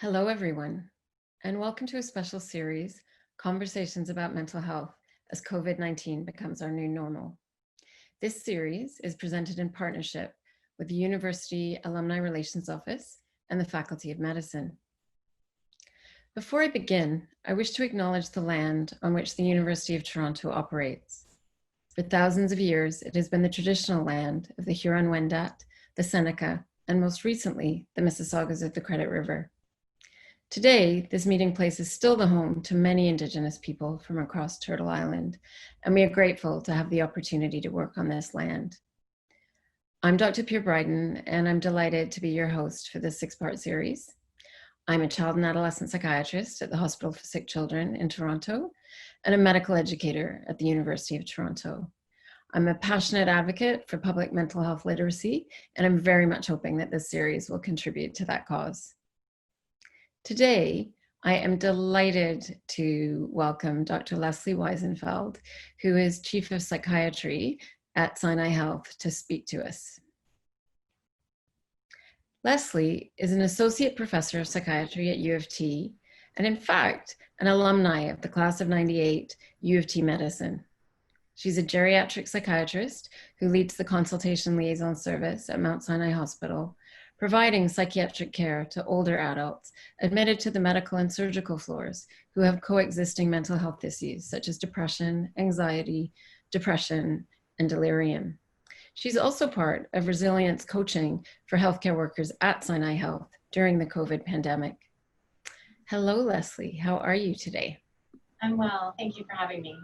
Hello, everyone, and welcome to a special series, Conversations about Mental Health as COVID-19 becomes our new normal. This series is presented in partnership with the University Alumni Relations Office and the Faculty of Medicine. Before I begin, I wish to acknowledge the land on which the University of Toronto operates. For thousands of years, it has been the traditional land of the Huron-Wendat, the Seneca, and most recently, the Mississaugas of the Credit River. Today, this meeting place is still the home to many Indigenous people from across Turtle Island, and we are grateful to have the opportunity to work on this land. I'm Dr. Pier Bryden, and I'm delighted to be your host for this six-part series. I'm a child and adolescent psychiatrist at the Hospital for Sick Children in Toronto and a medical educator at the University of Toronto. I'm a passionate advocate for public mental health literacy, and I'm very much hoping that this series will contribute to that cause. Today, I am delighted to welcome Dr. Lesley Wiesenfeld, who is Chief of Psychiatry at Sinai Health, to speak to us. Lesley is an Associate Professor of Psychiatry at U of T, and in fact, an alumni of the Class of '98 U of T Medicine. She's a geriatric psychiatrist who leads the Consultation Liaison Service at Mount Sinai Hospital, providing psychiatric care to older adults admitted to the medical and surgical floors who have coexisting mental health issues such as depression, anxiety, depression, and delirium. She's also part of resilience coaching for healthcare workers at Sinai Health during the COVID pandemic. Hello, Lesley. How are you today? I'm well. Thank you for having me.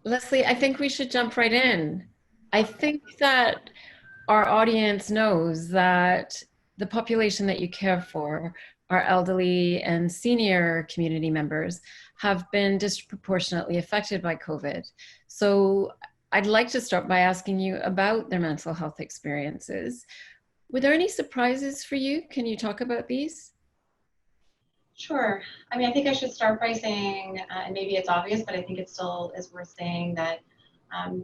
Lesley, I think we should jump right in. I think that our audience knows that the population that you care for, our elderly and senior community members, have been disproportionately affected by COVID. So I'd like to start by asking you about their mental health experiences. Were there any surprises for you? Can you talk about these? Sure. I mean, I think I should start by saying, and maybe it's obvious, but I think it still is worth saying that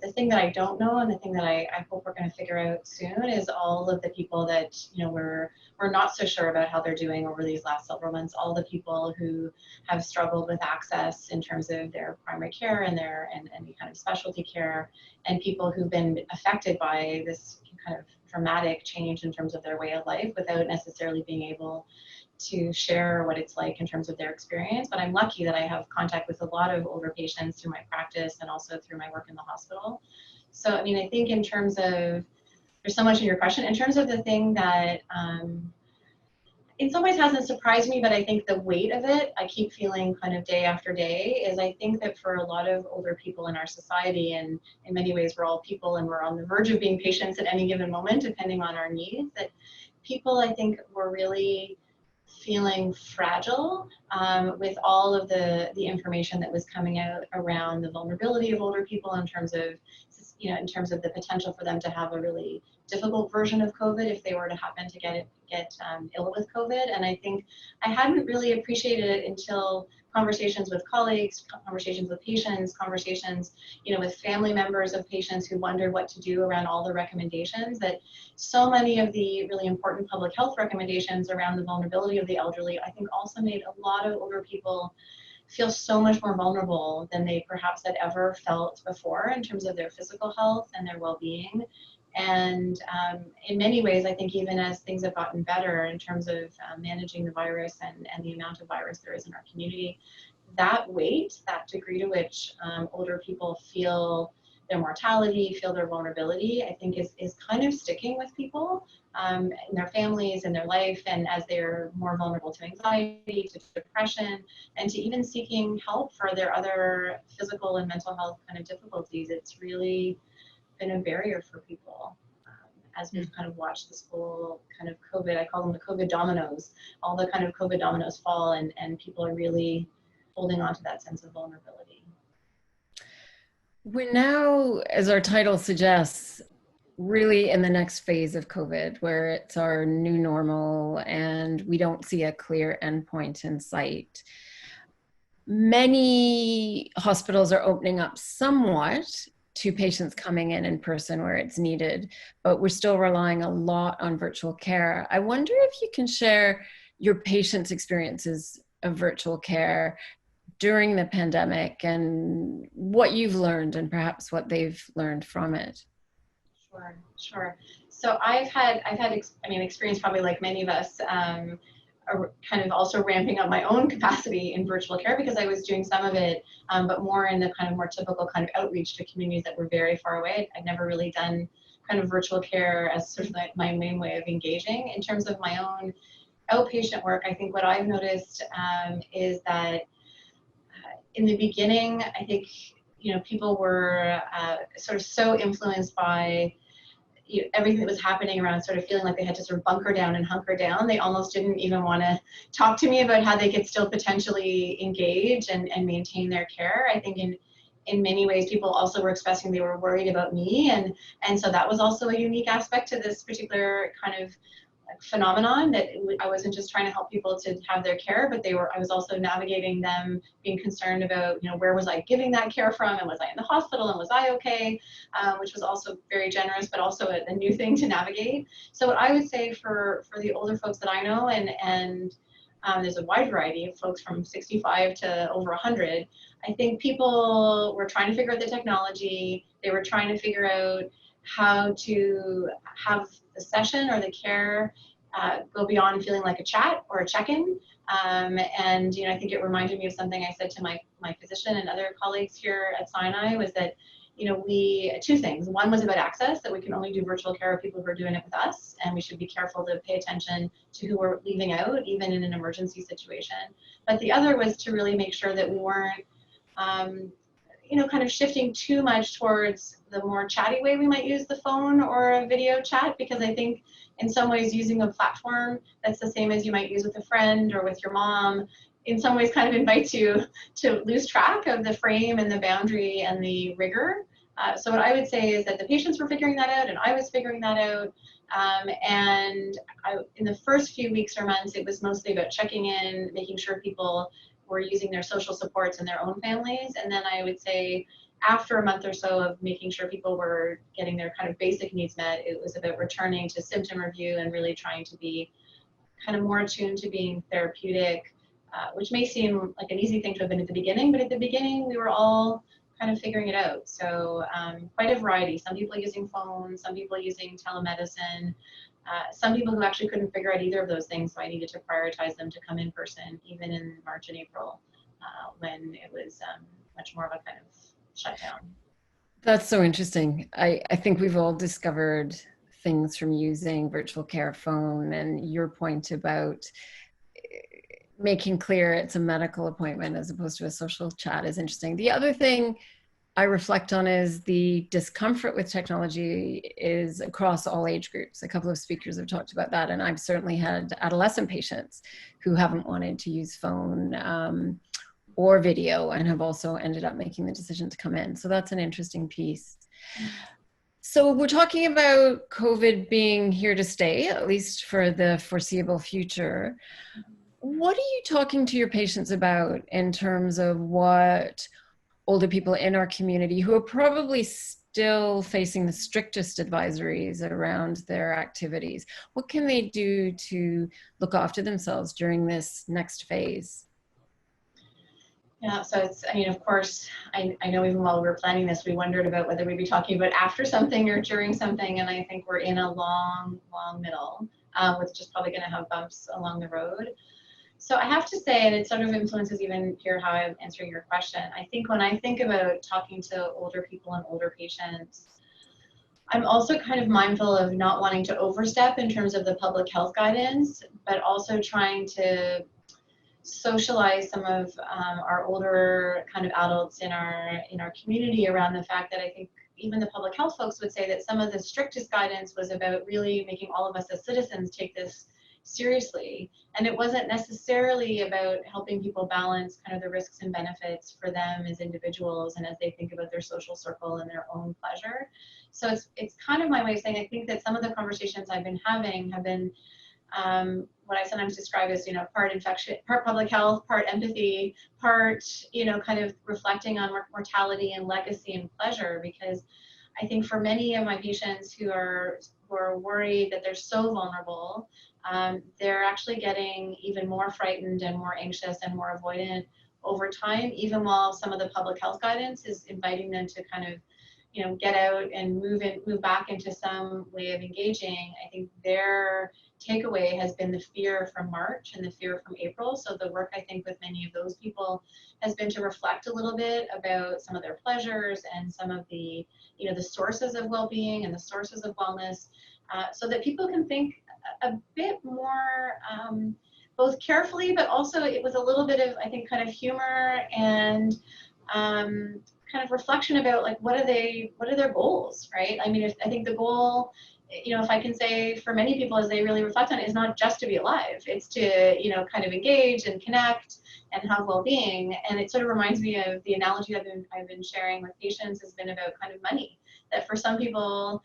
the thing that I don't know and the thing that I hope we're going to figure out soon is all of the people that, we're not so sure about how they're doing over these last several months, all the people who have struggled with access in terms of their primary care and any kind of specialty care, and people who've been affected by this kind of dramatic change in terms of their way of life without necessarily being able to share what it's like in terms of their experience. But I'm lucky that I have contact with a lot of older patients through my practice and also through my work in the hospital. So, I mean, I think in terms of, there's so much in your question, in terms of the thing that in some ways hasn't surprised me, but I think the weight of it, I keep feeling kind of day after day, is I think that for a lot of older people in our society, and in many ways we're all people and we're on the verge of being patients at any given moment, depending on our needs, that people, I think, were really feeling fragile with all of the information that was coming out around the vulnerability of older people in terms of, in terms of the potential for them to have a really difficult version of COVID if they were to happen to get ill with COVID. And I think I hadn't really appreciated it until conversations with colleagues, conversations with patients, conversations, with family members of patients who wondered what to do around all the recommendations, that so many of the really important public health recommendations around the vulnerability of the elderly, I think also made a lot of older people feel so much more vulnerable than they perhaps had ever felt before in terms of their physical health and their well-being. And in many ways, I think even as things have gotten better in terms of managing the virus and the amount of virus there is in our community, that weight, that degree to which older people feel their mortality, feel their vulnerability, I think is kind of sticking with people in their families, in their life, and as they're more vulnerable to anxiety, to depression, and to even seeking help for their other physical and mental health kind of difficulties. It's really been a barrier for people as we've kind of watched this whole kind of COVID, I call them the COVID dominoes, all the kind of COVID dominoes fall, and people are really holding on to that sense of vulnerability. We're now, as our title suggests, really in the next phase of COVID, where it's our new normal and we don't see a clear endpoint in sight. Many hospitals are opening up somewhat, to patients coming in person where it's needed, but we're still relying a lot on virtual care. I wonder if you can share your patients' experiences of virtual care during the pandemic and what you've learned and perhaps what they've learned from it. Sure, sure. So experience probably like many of us, kind of also ramping up my own capacity in virtual care because I was doing some of it, but more in the kind of more typical kind of outreach to communities that were very far away. I'd never really done kind of virtual care as sort of like my main way of engaging. In terms of my own outpatient work, I think what I've noticed is that in the beginning, I think, people were sort of so influenced by everything that was happening around, sort of feeling like they had to sort of bunker down and hunker down. They almost didn't even want to talk to me about how they could still potentially engage and maintain their care. I think in many ways, people also were expressing they were worried about me. And so that was also a unique aspect to this particular kind of phenomenon, that I wasn't just trying to help people to have their care, but I was also navigating them being concerned about, where was I giving that care from, and was I in the hospital, and was I okay, which was also very generous, but also a new thing to navigate. So what I would say for the older folks that I know, and there's a wide variety of folks from 65 to over 100, I think people were trying to figure out the technology. They were trying to figure out how to have the session or the care go beyond feeling like a chat or a check-in. And I think it reminded me of something I said to my physician and other colleagues here at Sinai, was that two things. One was about access, that we can only do virtual care with people who are doing it with us, and we should be careful to pay attention to who we're leaving out, even in an emergency situation. But the other was to really make sure that we weren't kind of shifting too much towards the more chatty way we might use the phone or a video chat, because I think in some ways using a platform that's the same as you might use with a friend or with your mom, in some ways kind of invites you to lose track of the frame and the boundary and the rigor. So what I would say is that the patients were figuring that out, and I was figuring that out. In the first few weeks or months, it was mostly about checking in, making sure people were using their social supports in their own families. And then I would say after a month or so of making sure people were getting their kind of basic needs met, it was about returning to symptom review and really trying to be kind of more attuned to being therapeutic, which may seem like an easy thing to have been at the beginning, but at the beginning we were all kind of figuring it out. So quite a variety. Some people using phones, some people using telemedicine, some people who actually couldn't figure out either of those things, so I needed to prioritize them to come in person, even in March and April, when it was much more of a kind of shutdown. That's so interesting. I think we've all discovered things from using virtual care phone, and your point about making clear it's a medical appointment as opposed to a social chat is interesting. The other thing I reflect on is the discomfort with technology is across all age groups. A couple of speakers have talked about that, and I've certainly had adolescent patients who haven't wanted to use phone or video and have also ended up making the decision to come in. So that's an interesting piece. So we're talking about COVID being here to stay, at least for the foreseeable future. What are you talking to your patients about in terms of what older people in our community, who are probably still facing the strictest advisories around their activities, what can they do to look after themselves during this next phase? Yeah, so of course, I know even while we were planning this, we wondered about whether we'd be talking about after something or during something, and I think we're in a long, long middle, with just probably going to have bumps along the road. So I have to say, and it sort of influences even here how I'm answering your question, I think when I think about talking to older people and older patients, I'm also kind of mindful of not wanting to overstep in terms of the public health guidance, but also trying to socialize some of our older kind of adults in our community around the fact that I think even the public health folks would say that some of the strictest guidance was about really making all of us as citizens take this seriously, and it wasn't necessarily about helping people balance kind of the risks and benefits for them as individuals and as they think about their social circle and their own pleasure. So it's kind of my way of saying I think that some of the conversations I've been having have been what I sometimes describe as, part infection, part public health, part empathy, part, kind of reflecting on mortality and legacy and pleasure. Because I think for many of my patients who are worried that they're so vulnerable, they're actually getting even more frightened and more anxious and more avoidant over time, even while some of the public health guidance is inviting them to kind of, get out and move back into some way of engaging. I think their takeaway has been the fear from March and the fear from April. So the work, I think, with many of those people has been to reflect a little bit about some of their pleasures and some of the, the sources of well-being and the sources of wellness, so that people can think a bit more, both carefully, but also it was a little bit of, I think, kind of humor and kind of reflection about, like, what are their goals, right? I mean, I think the goal, if I can say for many people as they really reflect on it, is not just to be alive. It's to, kind of engage and connect and have well-being. And it sort of reminds me of the analogy I've been sharing with patients has been about kind of money. That for some people,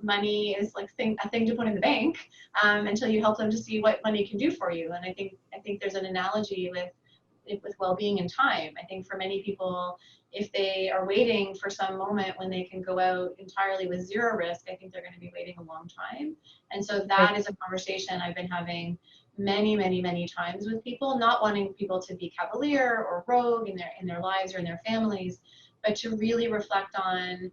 money is like a thing to put in the bank until you help them to see what money can do for you. And I think there's an analogy with well-being and time. I think for many people, if they are waiting for some moment when they can go out entirely with zero risk, I think they're going to be waiting a long time. And so that is a conversation I've been having many, many, many times with people, not wanting people to be cavalier or rogue in their lives or in their families, but to really reflect on,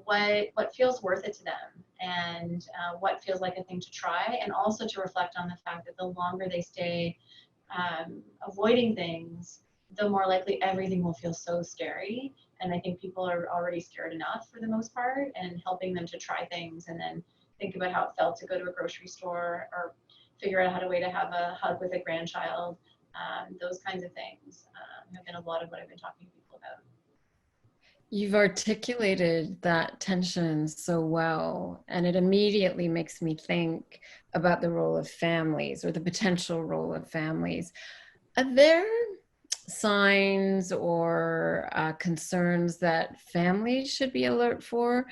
what feels worth it to them, and what feels like a thing to try, and also to reflect on the fact that the longer they stay avoiding things, the more likely everything will feel so scary. And I think people are already scared enough for the most part, and helping them to try things and then think about how it felt to go to a grocery store or figure out how to have a hug with a grandchild. Those kinds of things have been a lot of what I've been talking to people about. You've articulated that tension so well, and it immediately makes me think about the role of families, or the potential role of families. Are there signs or concerns that families should be alert for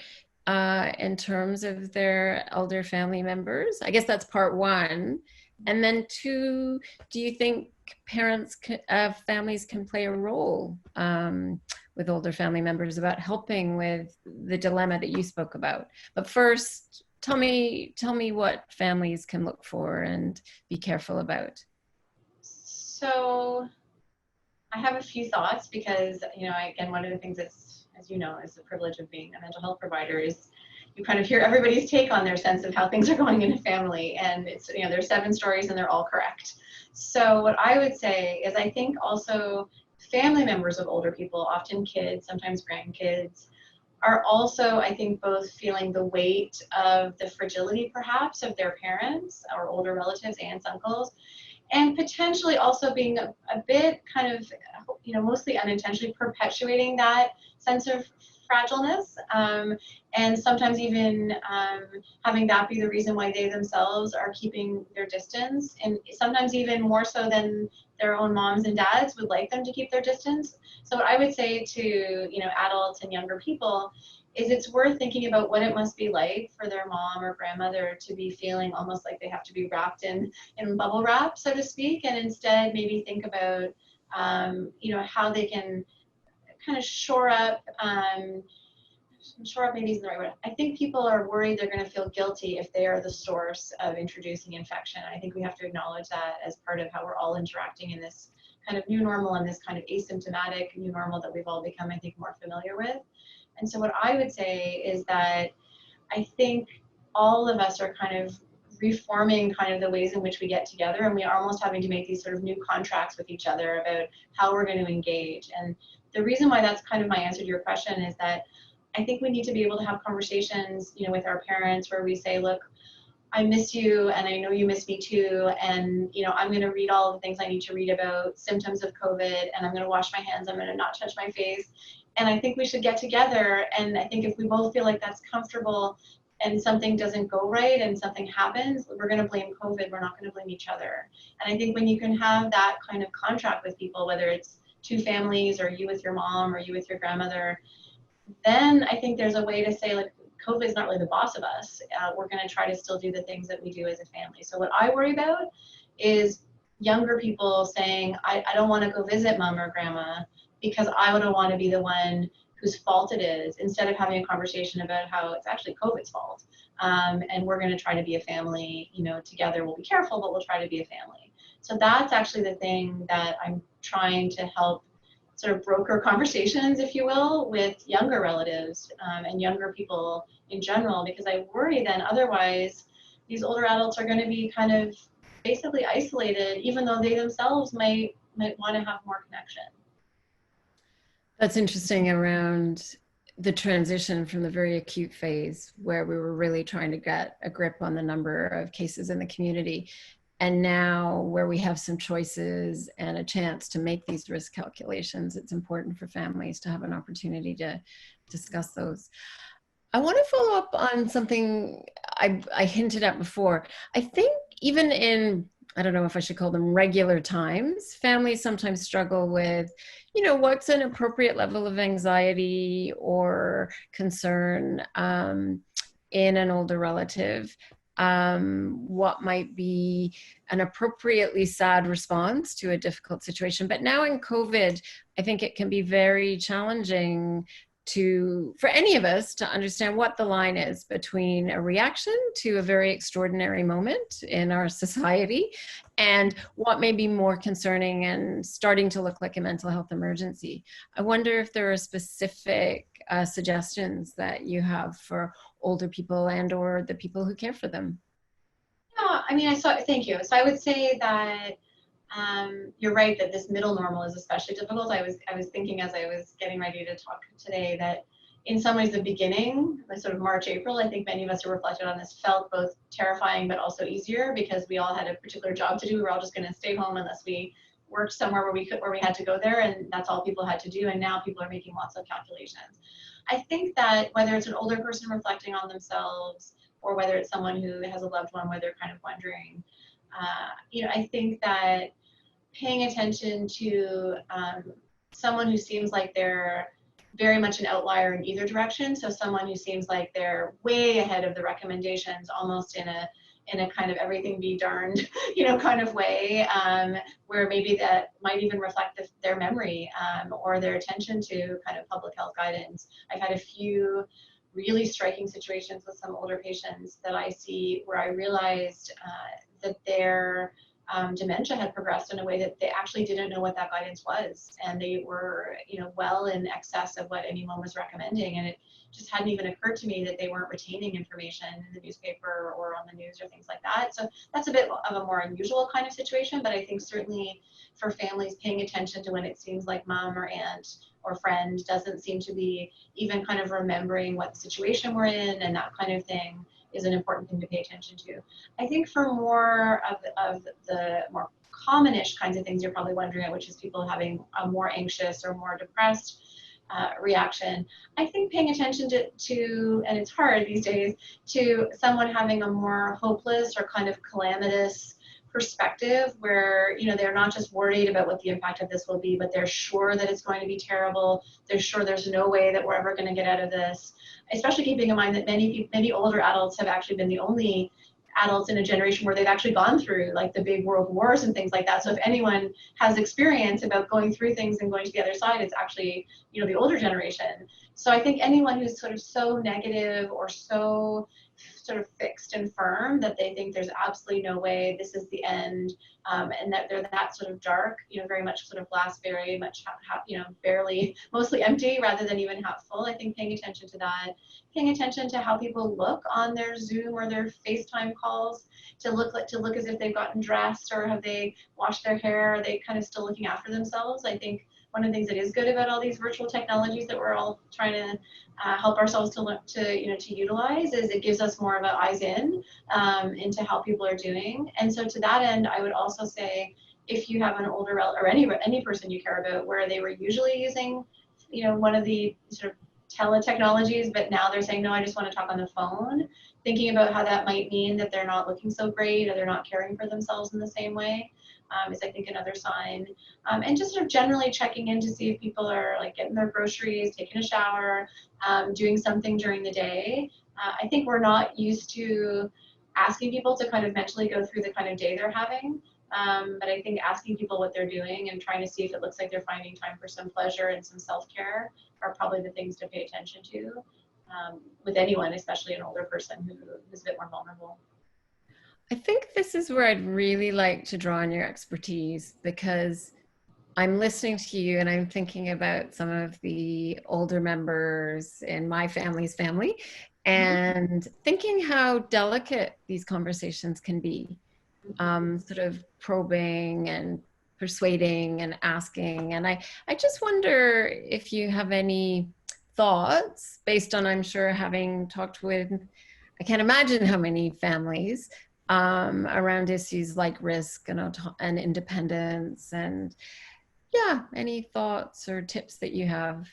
in terms of their elder family members? I guess that's part one. And then two, do you think families can play a role with older family members about helping with the dilemma that you spoke about? But first, tell me what families can look for and be careful about. So I have a few thoughts because, again, one of the things that's, as you know, is the privilege of being a mental health provider is you kind of hear everybody's take on their sense of how things are going in a family. And it's, there's 7 stories and they're all correct. So what I would say is I think also family members of older people, often kids, sometimes grandkids, are also, I think, both feeling the weight of the fragility perhaps of their parents or older relatives, aunts, uncles, and potentially also being a bit kind of, mostly unintentionally perpetuating that sense of fragileness, and sometimes even having that be the reason why they themselves are keeping their distance, and sometimes even more so than their own moms and dads would like them to keep their distance. So what I would say to, adults and younger people is it's worth thinking about what it must be like for their mom or grandmother to be feeling almost like they have to be wrapped in bubble wrap, so to speak, and instead maybe think about, how they can kind of shore up maybe isn't the right word. I think people are worried they're going to feel guilty if they are the source of introducing infection. I think we have to acknowledge that as part of how we're all interacting in this kind of new normal and this kind of asymptomatic new normal that we've all become, I think, more familiar with. And so what I would say is that I think all of us are kind of reforming kind of the ways in which we get together, and we are almost having to make these sort of new contracts with each other about how we're going to engage. And the reason why that's kind of my answer to your question is that I think we need to be able to have conversations, with our parents where we say, look, I miss you and I know you miss me too, and I'm going to read all the things I need to read about symptoms of COVID, and I'm going to wash my hands, I'm going to not touch my face, and I think we should get together. And I think if we both feel like that's comfortable and something doesn't go right and something happens, we're going to blame COVID, we're not going to blame each other. And I think when you can have that kind of contract with people, whether it's 2 families or you with your mom or you with your grandmother, then I think there's a way to say, like, COVID is not really the boss of us. We're going to try to still do the things that we do as a family. So what I worry about is younger people saying, I don't want to go visit mom or grandma because I don't want to be the one whose fault it is, instead of having a conversation about how it's actually COVID's fault. And we're going to try to be a family, together. We'll be careful, but we'll try to be a family. So that's actually the thing that I'm trying to help sort of broker conversations, if you will, with younger relatives and younger people in general, because I worry then otherwise these older adults are going to be kind of basically isolated, even though they themselves might want to have more connection. That's interesting around the transition from the very acute phase where we were really trying to get a grip on the number of cases in the community, and now where we have some choices and a chance to make these risk calculations. It's important for families to have an opportunity to discuss those. I want to follow up on something I hinted at before. I think even in, I don't know if I should call them regular times, families sometimes struggle with, what's an appropriate level of anxiety or concern in an older relative. What might be an appropriately sad response to a difficult situation. But now in COVID, I think it can be very challenging for any of us to understand what the line is between a reaction to a very extraordinary moment in our society and what may be more concerning and starting to look like a mental health emergency. I wonder if there are specific suggestions that you have for older people and or the people who care for them. Yeah, I mean, thank you. So I would say that you're right that this middle normal is especially difficult. I was thinking as I was getting ready to talk today that in some ways the beginning, like sort of March, April, I think many of us who reflected on this felt both terrifying but also easier because we all had a particular job to do. We were all just going to stay home unless we worked somewhere where we had to go there, and that's all people had to do. And now people are making lots of calculations. I think that whether it's an older person reflecting on themselves or whether it's someone who has a loved one where they're kind of wondering, I think that paying attention to someone who seems like they're very much an outlier in either direction. So someone who seems like they're way ahead of the recommendations, almost in a kind of everything be darned, kind of way, where maybe that might even reflect their memory or their attention to kind of public health guidance. I've had a few really striking situations with some older patients that I see where I realized that their dementia had progressed in a way that they actually didn't know what that guidance was, and they were, well in excess of what anyone was recommending, and it just hadn't even occurred to me that they weren't retaining information in the newspaper or on the news or things like that. So that's a bit of a more unusual kind of situation, but I think certainly for families paying attention to when it seems like mom or aunt or friend doesn't seem to be even kind of remembering what the situation we're in and that kind of thing is an important thing to pay attention to. I think for more of the more commonish kinds of things you're probably wondering at, which is people having a more anxious or more depressed reaction, I think paying attention to, and it's hard these days, to someone having a more hopeless or kind of calamitous perspective where, they're not just worried about what the impact of this will be, but they're sure that it's going to be terrible. They're sure there's no way that we're ever going to get out of this, especially keeping in mind that many older adults have actually been the only adults in a generation where they've actually gone through like the big world wars and things like that. So if anyone has experience about going through things and going to the other side, it's actually, the older generation. So I think anyone who's sort of so negative or so sort of fixed and firm that they think there's absolutely no way this is the end, and that they're that sort of dark, very much sort of glass very much, barely, mostly empty rather than even half full. I think paying attention to that, paying attention to how people look on their Zoom or their FaceTime calls, to look as if they've gotten dressed or have they washed their hair, are they kind of still looking after themselves. I think one of the things that is good about all these virtual technologies that we're all trying to help ourselves to utilize is it gives us more of an eyes in into how people are doing. And so to that end, I would also say if you have an older relative or any person you care about where they were usually using, one of the sort of teletechnologies, but now they're saying, no, I just want to talk on the phone, thinking about how that might mean that they're not looking so great or they're not caring for themselves in the same way. is I think another sign. And just sort of generally checking in to see if people are like getting their groceries, taking a shower, doing something during the day. I think we're not used to asking people to kind of mentally go through the kind of day they're having. But I think asking people what they're doing and trying to see if it looks like they're finding time for some pleasure and some self-care are probably the things to pay attention to with anyone, especially an older person who's a bit more vulnerable. I think this is where I'd really like to draw on your expertise, because I'm listening to you and I'm thinking about some of the older members in my family's family and thinking how delicate these conversations can be, sort of probing and persuading and asking. And I just wonder if you have any thoughts based on, I'm sure, having talked with, I can't imagine how many families around issues like risk and independence, and yeah, any thoughts or tips that you have?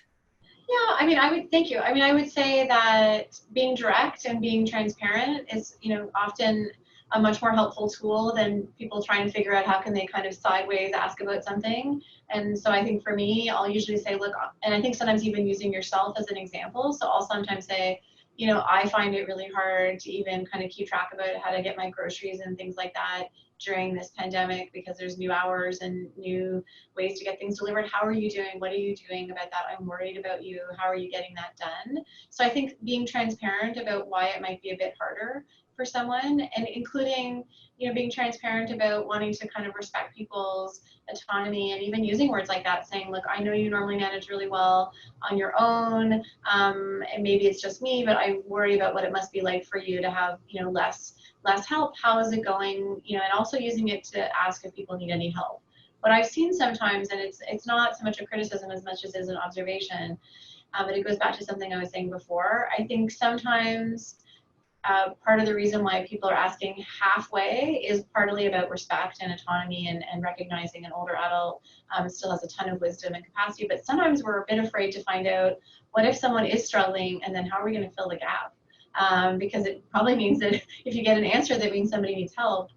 Yeah, I mean, thank you. I mean, I would say that being direct and being transparent is, often a much more helpful tool than people trying to figure out how can they kind of sideways ask about something. And so I think for me, I'll usually say, look, and I think sometimes even using yourself as an example. So I'll sometimes say, I find it really hard to even kind of keep track about how to get my groceries and things like that during this pandemic because there's new hours and new ways to get things delivered. How are you doing? What are you doing about that? I'm worried about you. How are you getting that done? So I think being transparent about why it might be a bit harder for someone, and including, being transparent about wanting to kind of respect people's autonomy, and even using words like that, saying, look, I know you normally manage really well on your own, and maybe it's just me, but I worry about what it must be like for you to have, less help. How is it going? And also using it to ask if people need any help. What I've seen sometimes, and it's not so much a criticism as much as is an observation, but it goes back to something I was saying before. I think sometimes part of the reason why people are asking halfway is partly about respect and autonomy and recognizing an older adult still has a ton of wisdom and capacity, but sometimes we're a bit afraid to find out what if someone is struggling, and then how are we going to fill the gap? Because it probably means that if you get an answer that means somebody needs help,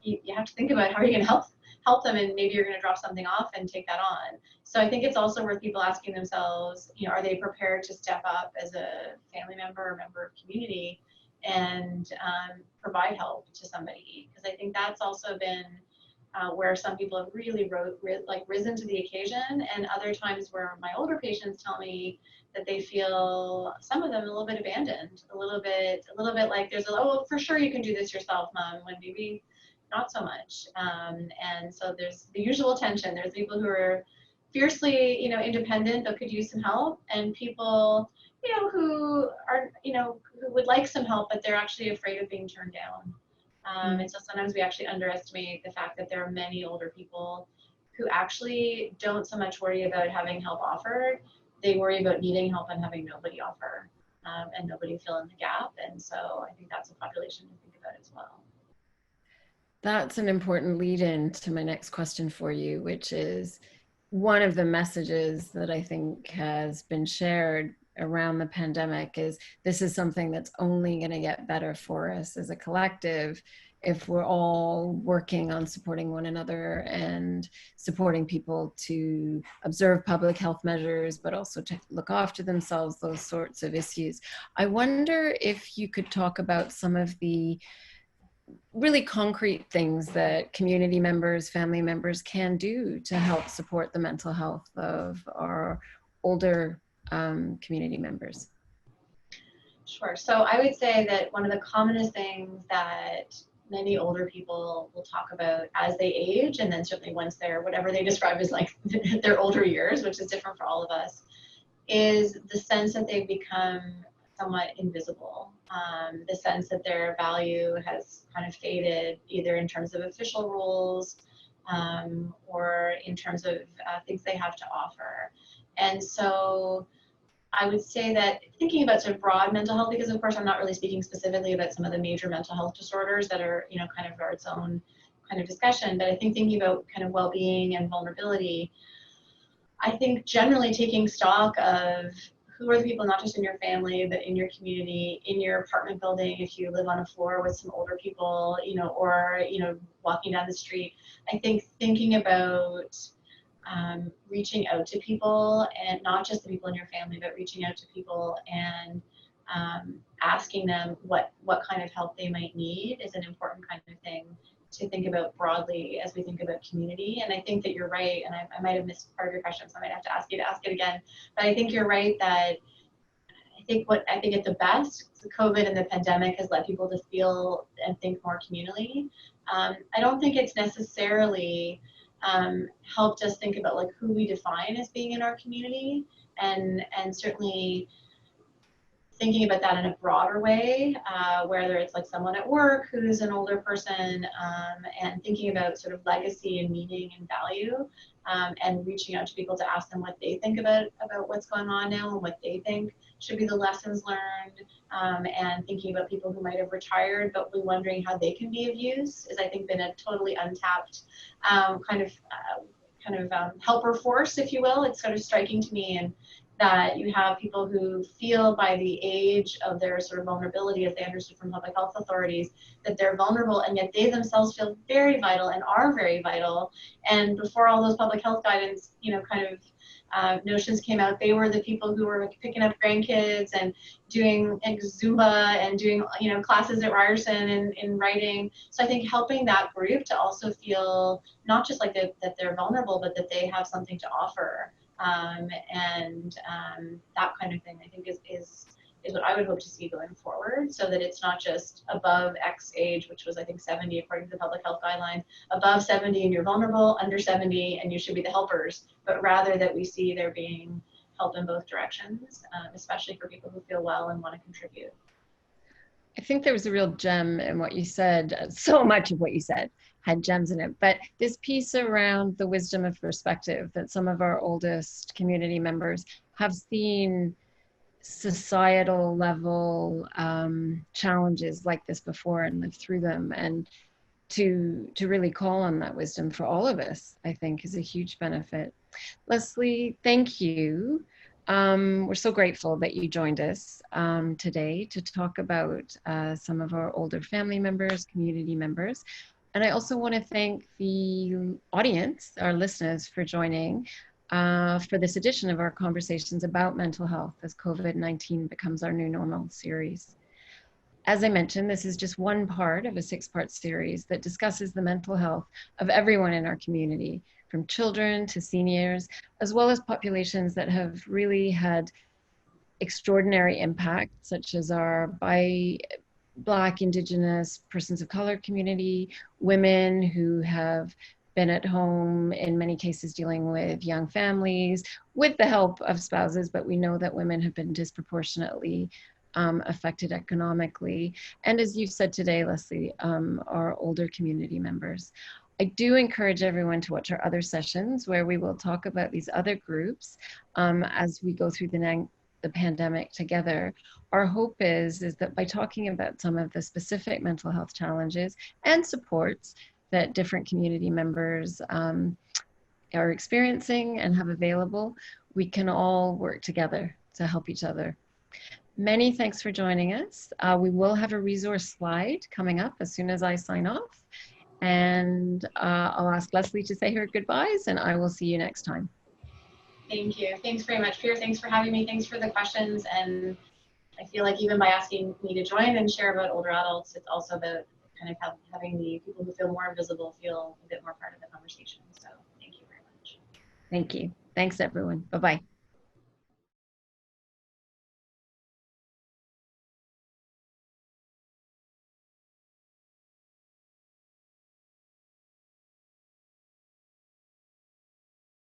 you have to think about how are you going to help them, and maybe you're going to drop something off and take that on. So I think it's also worth people asking themselves, are they prepared to step up as a family member or member of community and provide help to somebody? Because I think that's also been where some people have really risen to the occasion, and other times where my older patients tell me that they feel, some of them, a little bit abandoned, a little bit like there's oh, for sure you can do this yourself, mom, when maybe not so much. And so there's the usual tension. There's people who are fiercely, independent but could use some help, and people, who are, who would like some help, but they're actually afraid of being turned down. And so sometimes we actually underestimate the fact that there are many older people who actually don't so much worry about having help offered. They worry about needing help and having nobody offer, and nobody fill in the gap. And so I think that's a population to think about as well. That's an important lead in to my next question for you, which is one of the messages that I think has been shared around the pandemic is this is something that's only going to get better for us as a collective if we're all working on supporting one another and supporting people to observe public health measures, but also to look after themselves, those sorts of issues. I wonder if you could talk about some of the really concrete things that community members, family members can do to help support the mental health of our older community members. Sure. So I would say that one of the commonest things that many older people will talk about as they age, and then certainly once they're whatever they describe as like their older years, which is different for all of us, is the sense that they've become somewhat invisible. The sense that their value has kind of faded, either in terms of official rules or in terms of things they have to offer. And so I would say that thinking about sort of broad mental health, because of course I'm not really speaking specifically about some of the major mental health disorders that are, kind of are its own kind of discussion, but I think thinking about kind of well-being and vulnerability, I think generally taking stock of who are the people, not just in your family, but in your community, in your apartment building, if you live on a floor with some older people, or, walking down the street. I think thinking about reaching out to people, and not just the people in your family, but reaching out to people and asking them what kind of help they might need is an important kind of thing to think about broadly as we think about community. And I think that you're right, and I might have missed part of your question, so I might have to ask you to ask it again. But I think you're right that I think at the best, the COVID and the pandemic has led people to feel and think more communally. I don't think it's necessarily helped us think about like who we define as being in our community, and certainly thinking about that in a broader way, whether it's like someone at work who's an older person, and thinking about sort of legacy and meaning and value, and reaching out to people to ask them what they think about what's going on now and what they think should be the lessons learned, and thinking about people who might have retired but we're wondering how they can be of use is, I think, been a totally untapped kind of helper force, if you will. It's sort of striking to me, and that you have people who feel by the age of their sort of vulnerability, as they understood from public health authorities, that they're vulnerable, and yet they themselves feel very vital and are very vital. And before all those public health guidance, notions came out, they were the people who were picking up grandkids and doing Zumba and doing, classes at Ryerson in writing. So I think helping that group to also feel not just like that they're vulnerable, but that they have something to offer. That kind of thing, I think, is what I would hope to see going forward, so that it's not just above X age, which was, I think, 70 according to the public health guidelines, above 70 and you're vulnerable, under 70 and you should be the helpers, but rather that we see there being help in both directions, especially for people who feel well and want to contribute. I think there was a real gem in what you said. So much of what you said had gems in it, but this piece around the wisdom of perspective, that some of our oldest community members have seen societal level challenges like this before and lived through them, and to really call on that wisdom for all of us, I think, is a huge benefit. Lesley, thank you. We're so grateful that you joined us today to talk about some of our older family members, community members. And I also want to thank the audience, our listeners, for joining for this edition of our Conversations about Mental Health as COVID-19 becomes our new normal series. As I mentioned, this is just one part of a 6-part series that discusses the mental health of everyone in our community, from children to seniors, as well as populations that have really had extraordinary impact, such as our Black, Indigenous, persons of color community, women who have been at home, in many cases dealing with young families, with the help of spouses, but we know that women have been disproportionately affected economically. And as you said today, Lesley, our older community members. I do encourage everyone to watch our other sessions where we will talk about these other groups as we go through the pandemic together. Our hope is that by talking about some of the specific mental health challenges and supports that different community members are experiencing and have available, we can all work together to help each other. Many thanks for joining us. We will have a resource slide coming up as soon as I sign off. And I'll ask Lesley to say her goodbyes, and I will see you next time. Thank you. Thanks very much, Pier. Thanks for having me. Thanks for the questions. And I feel like even by asking me to join and share about older adults, it's also about kind of having the people who feel more invisible feel a bit more part of the conversation. So thank you very much. Thank you. Thanks, everyone. Bye-bye.